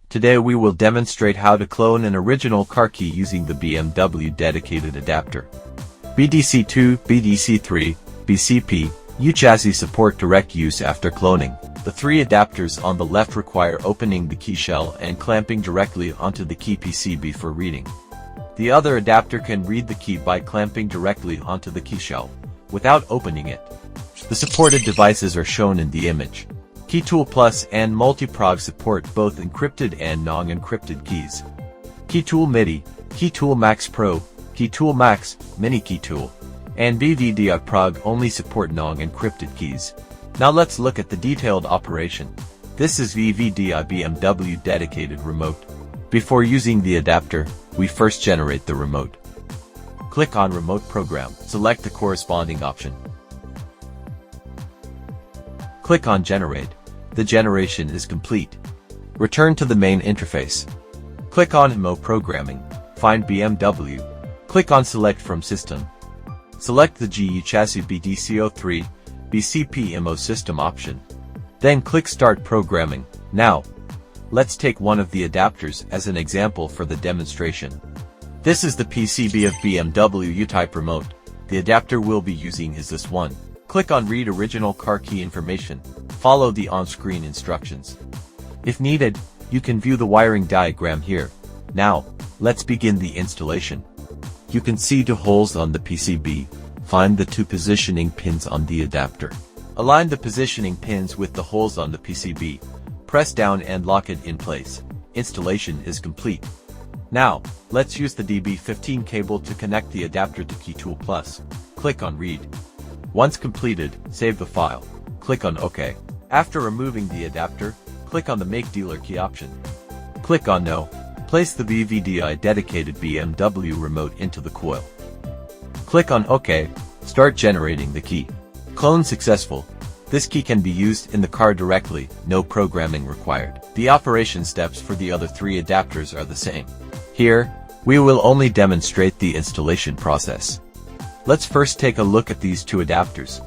Today we will demonstrate how to clone an original car key using the BMW Dedicated Adapter. BDC2, BDC3, BCP, U-chassis support direct use after cloning. The three adapters on the left require opening the key shell and clamping directly onto the key PCB for reading. The other adapter can read the key by clamping directly onto the key shell, without opening it. The supported devices are shown in the image. KeyTool Plus and Multiprog support both encrypted and non-encrypted keys. KeyTool MIDI, KeyTool Max Pro, KeyTool Max, Mini KeyTool, and BM.W only support non-encrypted keys. Now let's look at the detailed operation. This is BMW Dedicated Remote. Before using the adapter, we first generate the remote. Click on Remote Program, select the corresponding option. Click on Generate. The generation is complete. Return to the main interface. Click on Remote Programming, find BMW. Click on Select from System. Select the GE Chassis BDC03, BCP MO System option. Then click Start Programming. Now, let's take one of the adapters as an example for the demonstration. This is the PCB of BMW U-type remote. The adapter we'll be using is this one. Click on Read Original Car Key Information. Follow the on-screen instructions. If needed, you can view the wiring diagram here. Now, let's begin the installation. You can see two holes on the PCB. Find the two positioning pins on the adapter. Align the positioning pins with the holes on the PCB. Press down and lock it in place. Installation is complete. Now, let's use the DB15 cable to connect the adapter to KeyTool Plus. Click on Read. Once completed, save the file. Click on OK. After removing the adapter, click on the Make Dealer Key option. Click on No. Place the BMW Dedicated BMW remote into the coil. Click on OK. Start generating the key. Clone successful. This key can be used in the car directly, no programming required. The operation steps for the other three adapters are the same. Here, we will only demonstrate the installation process. Let's first take a look at these two adapters.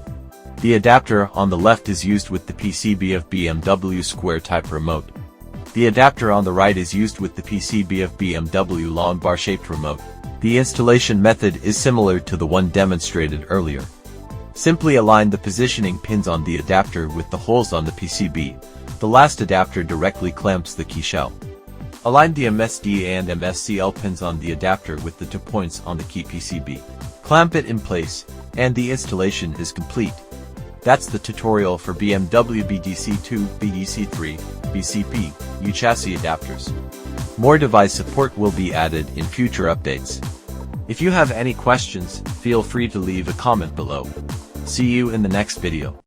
The adapter on the left is used with the PCB of BMW square-type remote. The adapter on the right is used with the PCB of BMW long bar-shaped remote. The installation method is similar to the one demonstrated earlier. Simply align the positioning pins on the adapter with the holes on the PCB. The last adapter directly clamps the key shell. Align the MSD and MSCL pins on the adapter with the 2 points on the key PCB. Clamp it in place, and the installation is complete. That's the tutorial for BMW BDC2, BDC3, BCP, U-chassis adapters. More device support will be added in future updates. If you have any questions, feel free to leave a comment below. See you in the next video.